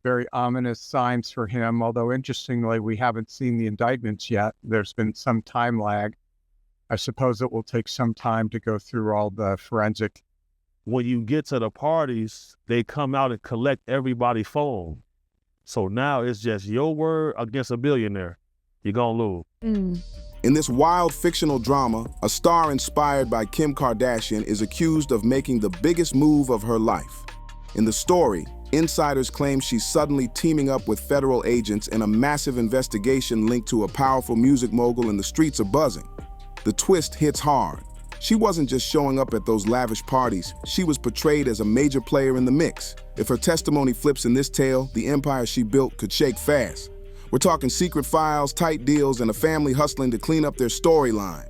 very ominous signs for him, although interestingly, we haven't seen the indictments yet. There's been some time lag. I suppose it will take some time to go through all the forensic. When you get to the parties, they come out and collect everybody's phone. So now it's just your word against a billionaire. You're gonna lose. In this wild fictional drama, a star inspired by Kim Kardashian is accused of making the biggest move of her life. In the story, insiders claim she's suddenly teaming up with federal agents in a massive investigation linked to a powerful music mogul, and the streets are buzzing. The twist hits hard. She wasn't just showing up at those lavish parties, she was portrayed as a major player in the mix. If her testimony flips in this tale, the empire she built could shake fast. We're talking secret files, tight deals, and a family hustling to clean up their storyline.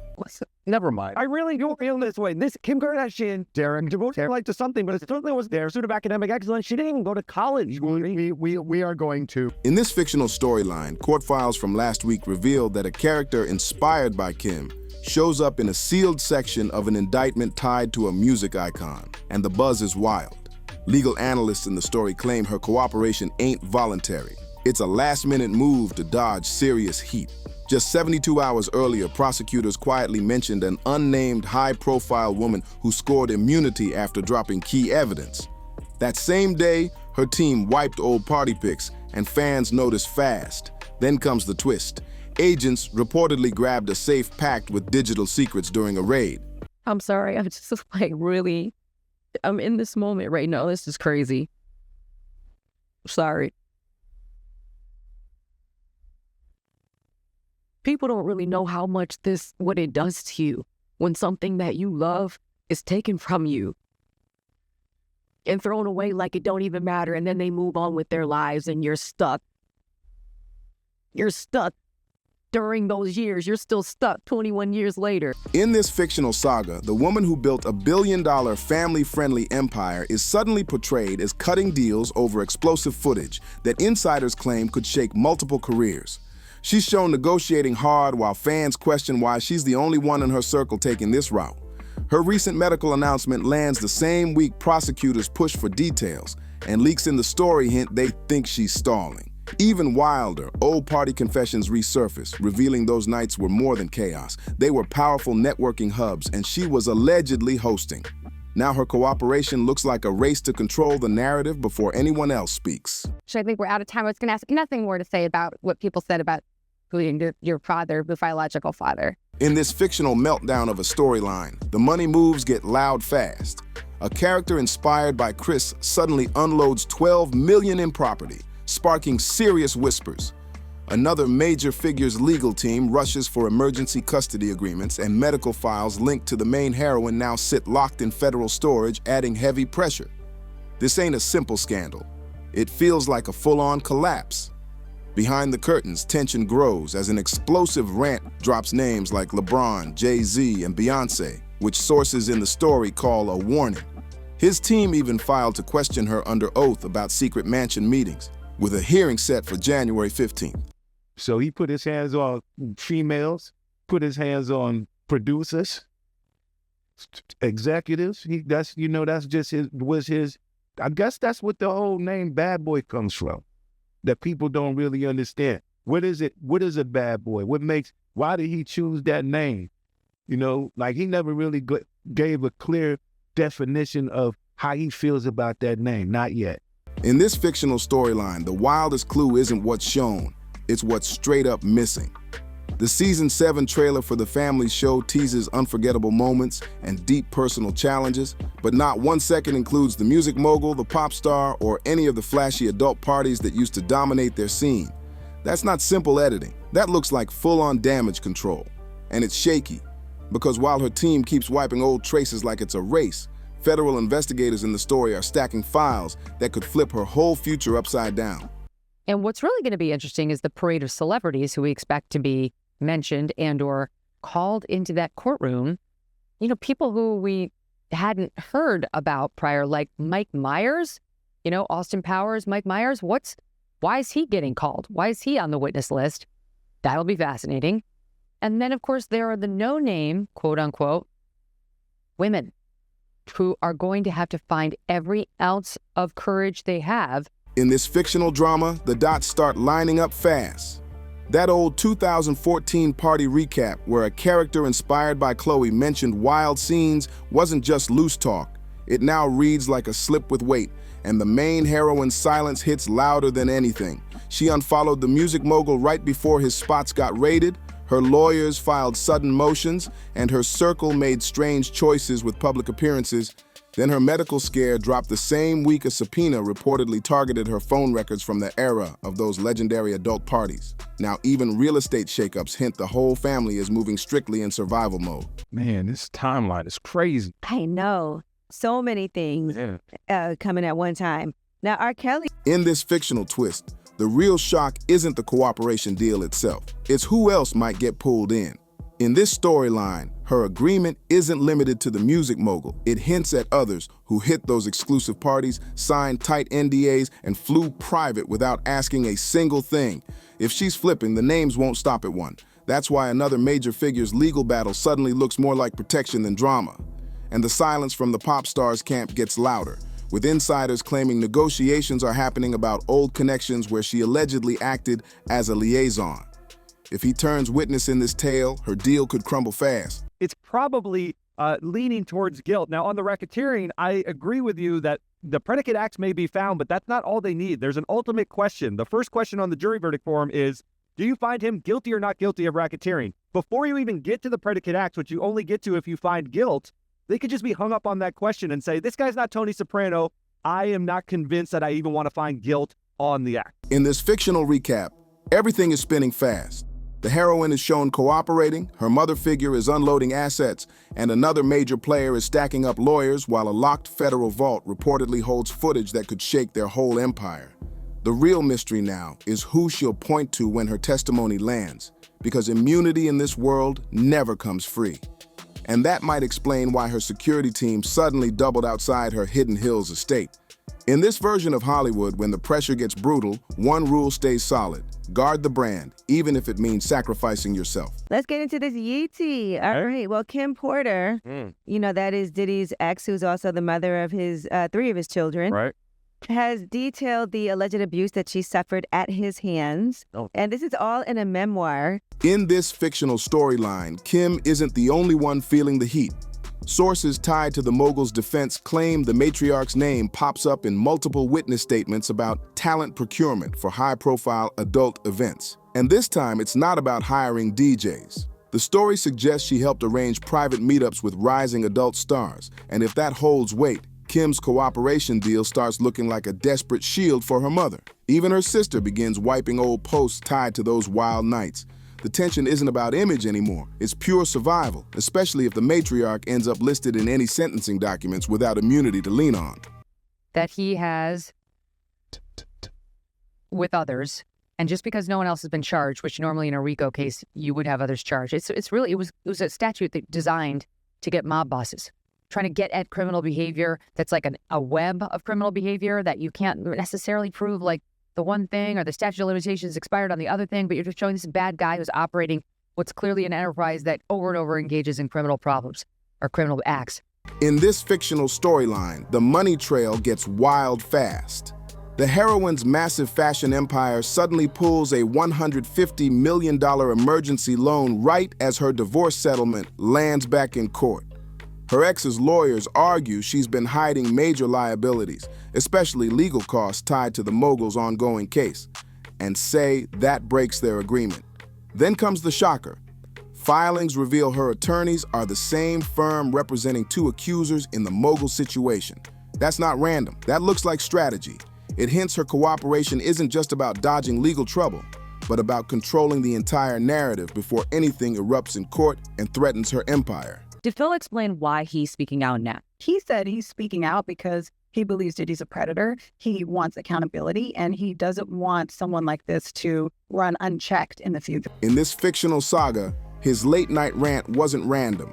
Never mind. I really don't feel this way. This Kim Kardashian, Darren, devotes her life to something, but it certainly was their pursuit of academic excellence. She didn't even go to college. We are going to. In this fictional storyline, court files from last week revealed that a character inspired by Kim shows up in a sealed section of an indictment tied to a music icon, and the buzz is wild. Legal analysts in the story claim her cooperation ain't voluntary. It's a last-minute move to dodge serious heat. Just 72 hours earlier, prosecutors quietly mentioned an unnamed high-profile woman who scored immunity after dropping key evidence. That same day, her team wiped old party pics, and fans noticed fast. Then comes the twist. Agents reportedly grabbed a safe packed with digital secrets during a raid. I'm sorry, I'm just like really, I'm in this moment right now. This is crazy. Sorry. People don't really know how much what it does to you when something that you love is taken from you and thrown away like it don't even matter, and then they move on with their lives and you're stuck. You're stuck during those years. You're still stuck 21 years later. In this fictional saga, the woman who built a billion-dollar family-friendly empire is suddenly portrayed as cutting deals over explosive footage that insiders claim could shake multiple careers. She's shown negotiating hard while fans question why she's the only one in her circle taking this route. Her recent medical announcement lands the same week prosecutors push for details, and leaks in the story hint they think she's stalling. Even wilder, old party confessions resurface, revealing those nights were more than chaos. They were powerful networking hubs, and she was allegedly hosting. Now her cooperation looks like a race to control the narrative before anyone else speaks. So I think we're out of time. I was going to ask nothing more to say about what people said about your father, the biological father. In this fictional meltdown of a storyline, the money moves get loud fast. A character inspired by Kris suddenly unloads $12 million in property, sparking serious whispers. Another major figure's legal team rushes for emergency custody agreements, and medical files linked to the main heroine now sit locked in federal storage, adding heavy pressure. This ain't a simple scandal. It feels like a full-on collapse. Behind the curtains, tension grows as an explosive rant drops names like LeBron, Jay-Z, and Beyonce, which sources in the story call a warning. His team even filed to question her under oath about secret mansion meetings, with a hearing set for January 15th. So he put his hands on females, put his hands on producers, executives. That's just his. I guess that's what the whole name Bad Boy comes from. That people don't really understand. What is it? What is a bad boy? Why did he choose that name? Like he never really gave a clear definition of how he feels about that name. Not yet. In this fictional storyline, the wildest clue isn't what's shown, it's what's straight up missing. The Season 7 trailer for the family show teases unforgettable moments and deep personal challenges, but not 1 second includes the music mogul, the pop star, or any of the flashy adult parties that used to dominate their scene. That's not simple editing. That looks like full-on damage control. And it's shaky, because while her team keeps wiping old traces like it's a race, federal investigators in the story are stacking files that could flip her whole future upside down. And what's really going to be interesting is the parade of celebrities who we expect to be mentioned and or called into that courtroom. People who we hadn't heard about prior, like Mike Myers, Austin Powers, Mike Myers. Why is he getting called? Why is he on the witness list? That'll be fascinating. And then, of course, there are the no-name, quote unquote, women who are going to have to find every ounce of courage they have In this fictional drama, the dots start lining up fast. That old 2014 party recap where a character inspired by Khloé mentioned wild scenes wasn't just loose talk. It now reads like a slip with weight, and the main heroine's silence hits louder than anything. She unfollowed the music mogul right before his spots got raided, her lawyers filed sudden motions, and her circle made strange choices with public appearances. Then her medical scare dropped the same week a subpoena reportedly targeted her phone records from the era of those legendary adult parties. Now even real estate shakeups hint the whole family is moving strictly in survival mode. Man, this timeline is crazy. I know. So many things coming at one time. Now, R. Kelly. In this fictional twist, the real shock isn't the cooperation deal itself. It's who else might get pulled in. In this storyline, her agreement isn't limited to the music mogul. It hints at others who hit those exclusive parties, signed tight NDAs, and flew private without asking a single thing. If she's flipping, the names won't stop at one. That's why another major figure's legal battle suddenly looks more like protection than drama. And the silence from the pop star's camp gets louder, with insiders claiming negotiations are happening about old connections where she allegedly acted as a liaison. If he turns witness in this tale, her deal could crumble fast. It's probably leaning towards guilt. Now, on the racketeering, I agree with you that the predicate acts may be found, but that's not all they need. There's an ultimate question. The first question on the jury verdict form is, do you find him guilty or not guilty of racketeering? Before you even get to the predicate acts, which you only get to if you find guilt, they could just be hung up on that question and say, this guy's not Tony Soprano. I am not convinced that I even want to find guilt on the act. In this fictional recap, everything is spinning fast. The heroine is shown cooperating, her mother figure is unloading assets, and another major player is stacking up lawyers while a locked federal vault reportedly holds footage that could shake their whole empire. The real mystery now is who she'll point to when her testimony lands, because immunity in this world never comes free. And that might explain why her security team suddenly doubled outside her Hidden Hills estate. In this version of Hollywood, when the pressure gets brutal, one rule stays solid. Guard the brand, even if it means sacrificing yourself. Let's get into this Yeetie. All right. Well, Kim Porter, you know, that is Diddy's ex, who's also the mother of his 3 of his children, Right. has detailed the alleged abuse that she suffered at his hands. Oh. And this is all in a memoir. In this fictional storyline, Kim isn't the only one feeling the heat. Sources tied to the mogul's defense claim the matriarch's name pops up in multiple witness statements about talent procurement for high-profile adult events. And this time, it's not about hiring DJs. The story suggests she helped arrange private meetups with rising adult stars, and if that holds weight, Kim's cooperation deal starts looking like a desperate shield for her mother. Even her sister begins wiping old posts tied to those wild nights. The tension isn't about image anymore. It's pure survival, especially if the matriarch ends up listed in any sentencing documents without immunity to lean on. That he has with others, and just because no one else has been charged, which normally in a RICO case you would have others charged, it was a statute that designed to get mob bosses, trying to get at criminal behavior that's like a web of criminal behavior that you can't necessarily prove, like the one thing or the statute of limitations expired on the other thing, but you're just showing this bad guy who's operating what's clearly an enterprise that over and over engages in criminal problems or criminal acts. In this fictional storyline, the money trail gets wild fast. The heroine's massive fashion empire suddenly pulls a $150 million emergency loan right as her divorce settlement lands back in court. Her ex's lawyers argue she's been hiding major liabilities, especially legal costs tied to the mogul's ongoing case, and say that breaks their agreement. Then comes the shocker. Filings reveal her attorneys are the same firm representing 2 accusers in the mogul situation. That's not random. That looks like strategy. It hints her cooperation isn't just about dodging legal trouble, but about controlling the entire narrative before anything erupts in court and threatens her empire. Did Phil explain why he's speaking out now? He said he's speaking out because he believes that he's a predator. He wants accountability, and he doesn't want someone like this to run unchecked in the future. In this fictional saga, his late-night rant wasn't random.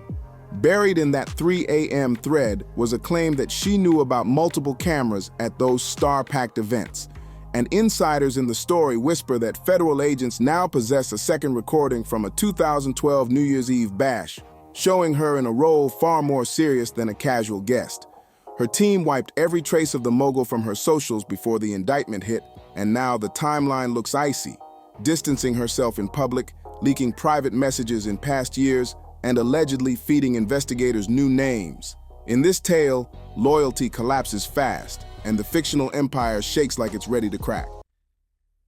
Buried in that 3 a.m. thread was a claim that she knew about multiple cameras at those star-packed events. And insiders in the story whisper that federal agents now possess a second recording from a 2012 New Year's Eve bash, showing her in a role far more serious than a casual guest. Her team wiped every trace of the mogul from her socials before the indictment hit, and now the timeline looks icy, distancing herself in public, leaking private messages in past years, and allegedly feeding investigators new names. In this tale, loyalty collapses fast, and the fictional empire shakes like it's ready to crack.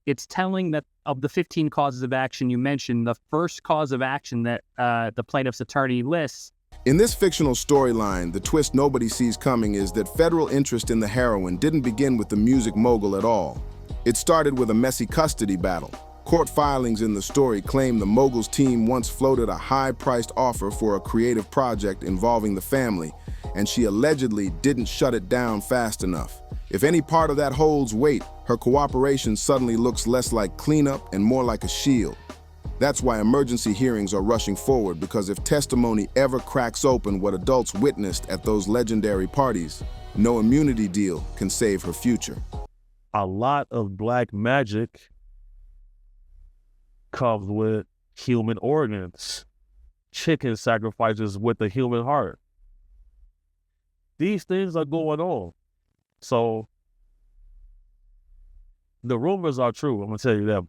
It's telling that of the 15 causes of action you mentioned, the first cause of action that the plaintiff's attorney lists. In this fictional storyline, the twist nobody sees coming is that federal interest in the heroine didn't begin with the music mogul at all. It started with a messy custody battle. Court filings in the story claim the mogul's team once floated a high-priced offer for a creative project involving the family, and she allegedly didn't shut it down fast enough. If any part of that holds weight, her cooperation suddenly looks less like cleanup and more like a shield. That's why emergency hearings are rushing forward, because if testimony ever cracks open what adults witnessed at those legendary parties, no immunity deal can save her future. A lot of black magic comes with human organs, chicken sacrifices with the human heart. These things are going on. So the rumors are true, I'm gonna tell you that.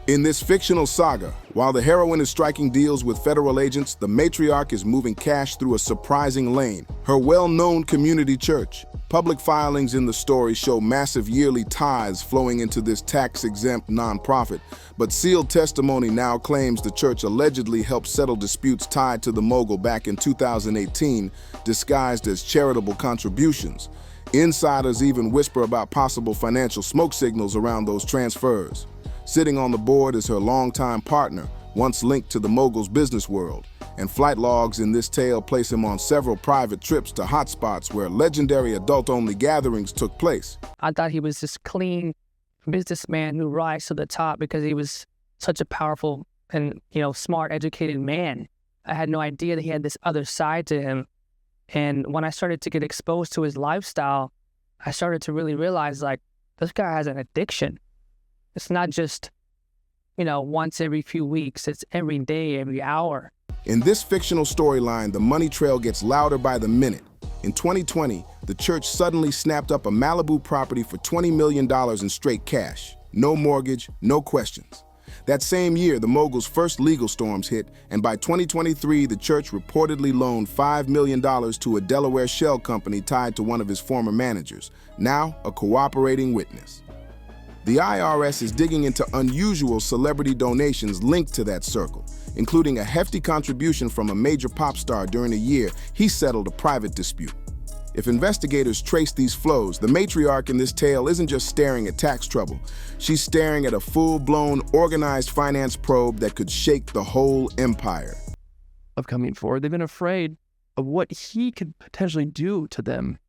In this fictional saga, while the heroine is striking deals with federal agents, the matriarch is moving cash through a surprising lane, her well-known community church. Public filings in the story show massive yearly tithes flowing into this tax-exempt nonprofit, but sealed testimony now claims the church allegedly helped settle disputes tied to the mogul back in 2018, disguised as charitable contributions. Insiders even whisper about possible financial smoke signals around those transfers. Sitting on the board is her longtime partner, once linked to the mogul's business world, and flight logs in this tale place him on several private trips to hotspots where legendary adult-only gatherings took place. I thought he was this clean businessman who rise to the top because he was such a powerful and, smart, educated man. I had no idea that he had this other side to him. And when I started to get exposed to his lifestyle, I started to really realize, this guy has an addiction. It's not just, once every few weeks. It's every day, every hour. In this fictional storyline, the money trail gets louder by the minute. In 2020, the church suddenly snapped up a Malibu property for $20 million in straight cash. No mortgage, no questions. That same year, the mogul's first legal storms hit, and by 2023, the church reportedly loaned $5 million to a Delaware shell company tied to one of his former managers, now a cooperating witness. The IRS is digging into unusual celebrity donations linked to that circle, including a hefty contribution from a major pop star during a year he settled a private dispute. If investigators trace these flows, the matriarch in this tale isn't just staring at tax trouble. She's staring at a full-blown, organized finance probe that could shake the whole empire. Of coming forward, they've been afraid of what he could potentially do to them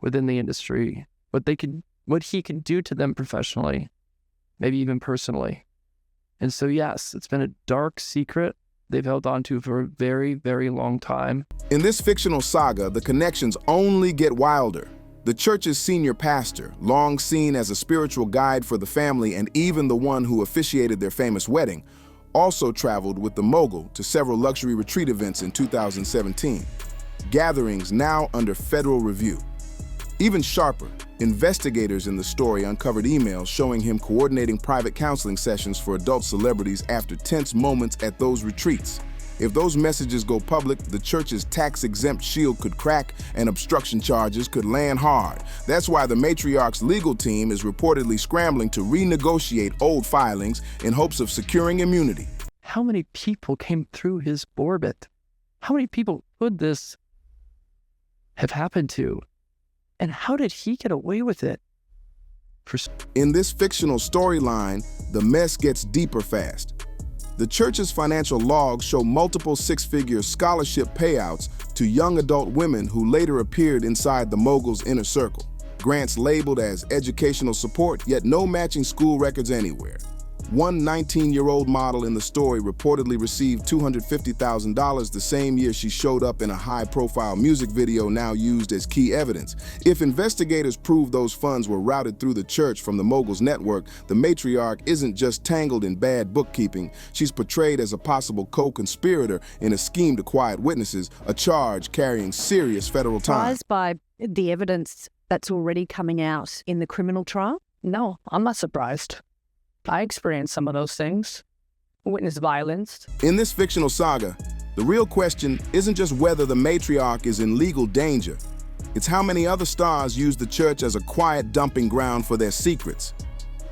within the industry, what he can do to them professionally, maybe even personally. And so, yes, it's been a dark secret they've held on to for a very, very long time. In this fictional saga, the connections only get wilder. The church's senior pastor, long seen as a spiritual guide for the family and even the one who officiated their famous wedding, also traveled with the mogul to several luxury retreat events in 2017. Gatherings now under federal review. Even sharper, investigators in the story uncovered emails showing him coordinating private counseling sessions for adult celebrities after tense moments at those retreats. If those messages go public, the church's tax-exempt shield could crack and obstruction charges could land hard. That's why the matriarch's legal team is reportedly scrambling to renegotiate old filings in hopes of securing immunity. How many people came through his orbit? How many people could this have happened to? And how did he get away with it? In this fictional storyline, the mess gets deeper fast. The church's financial logs show multiple six-figure scholarship payouts to young adult women who later appeared inside the mogul's inner circle. Grants labeled as educational support, yet no matching school records anywhere. One 19-year-old model in the story reportedly received $250,000 the same year she showed up in a high-profile music video now used as key evidence. If investigators prove those funds were routed through the church from the mogul's network, the matriarch isn't just tangled in bad bookkeeping. She's portrayed as a possible co-conspirator in a scheme to quiet witnesses, a charge carrying serious federal time. Caused by the evidence that's already coming out in the criminal trial? No, I'm not surprised. I experienced some of those things. Witnessed violence. In this fictional saga, the real question isn't just whether the matriarch is in legal danger. It's how many other stars use the church as a quiet dumping ground for their secrets.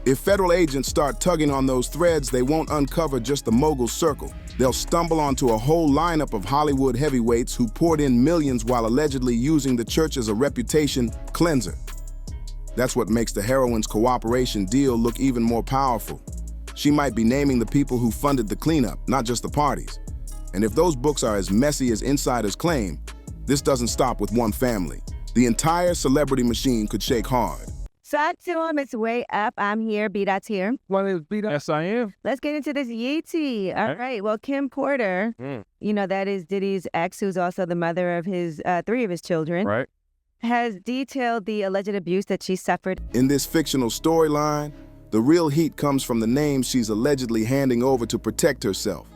If federal agents start tugging on those threads, they won't uncover just the mogul circle. They'll stumble onto a whole lineup of Hollywood heavyweights who poured in millions while allegedly using the church as a reputation cleanser. That's what makes the heroine's cooperation deal look even more powerful. She might be naming the people who funded the cleanup, not just the parties. And if those books are as messy as insiders claim, this doesn't stop with one family. The entire celebrity machine could shake hard. Talk to him. It's way up. I'm here. B-Dot's here. What is B-Dot? Yes, I am. Let's get into this Yeetie. All right. Well, Kim Porter, you know, that is Diddy's ex, who's also the mother of his 3 of his children, Right. has detailed the alleged abuse that she suffered. In this fictional storyline, the real heat comes from the names she's allegedly handing over to protect herself.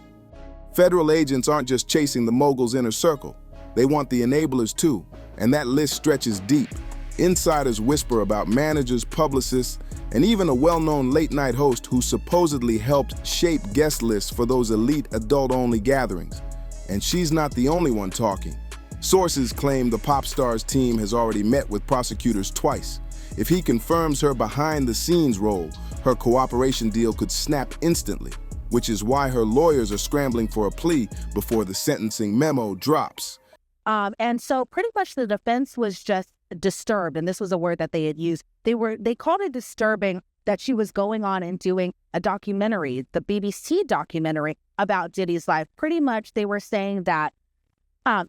Federal agents aren't just chasing the mogul's inner circle. They want the enablers too, and that list stretches deep. Insiders whisper about managers, publicists, and even a well-known late-night host who supposedly helped shape guest lists for those elite adult-only gatherings. And she's not the only one talking. Sources claim the pop star's team has already met with prosecutors twice. If he confirms her behind-the-scenes role, her cooperation deal could snap instantly, which is why her lawyers are scrambling for a plea before the sentencing memo drops. And so pretty much the defense was just disturbed, and this was a word that they had used. They called it disturbing that she was going on and doing a documentary, the BBC documentary about Diddy's life. Pretty much they were saying that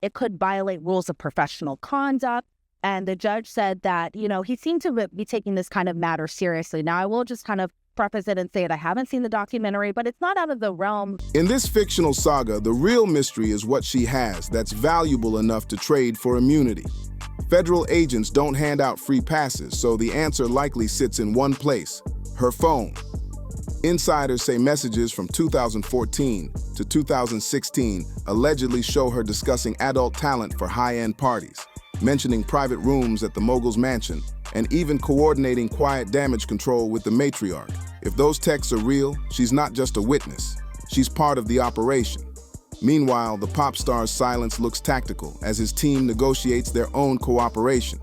it could violate rules of professional conduct. And the judge said that, you know, he seemed to be taking this kind of matter seriously. Now, I will just kind of preface it and say that I haven't seen the documentary, but it's not out of the realm. In this fictional saga, the real mystery is what she has that's valuable enough to trade for immunity. Federal agents don't hand out free passes, so the answer likely sits in one place: her phone. Insiders say messages from 2014 to 2016 allegedly show her discussing adult talent for high-end parties, mentioning private rooms at the mogul's mansion, and even coordinating quiet damage control with the matriarch. If those texts are real, she's not just a witness. She's part of the operation. Meanwhile, the pop star's silence looks tactical as his team negotiates their own cooperation.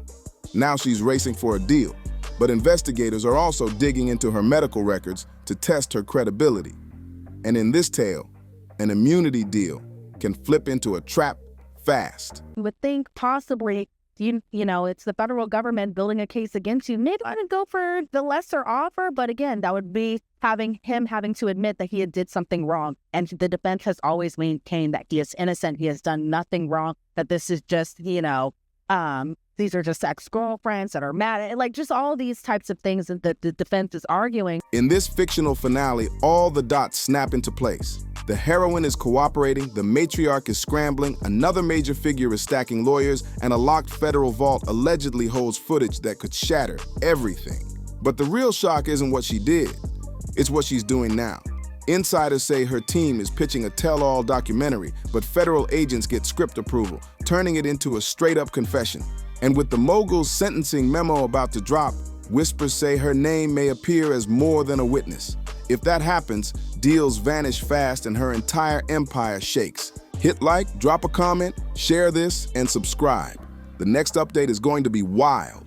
Now she's racing for a deal, but investigators are also digging into her medical records to test her credibility. And in this tale, an immunity deal can flip into a trap fast. You would think possibly, you know, it's the federal government building a case against you. Maybe I would go for the lesser offer, but again, that would be having to admit that he did something wrong. And the defense has always maintained that he is innocent. He has done nothing wrong, that this is just, you know, these are just ex-girlfriends that are mad, like just all these types of things that the defense is arguing. In this fictional finale, all the dots snap into place. The heroine is cooperating, the matriarch is scrambling, another major figure is stacking lawyers, and a locked federal vault allegedly holds footage that could shatter everything. But the real shock isn't what she did, it's what she's doing now. Insiders say her team is pitching a tell-all documentary, but federal agents get script approval, turning it into a straight-up confession. And with the mogul's sentencing memo about to drop, whispers say her name may appear as more than a witness. If that happens, deals vanish fast and her entire empire shakes. Hit like, drop a comment, share this, and subscribe. The next update is going to be wild.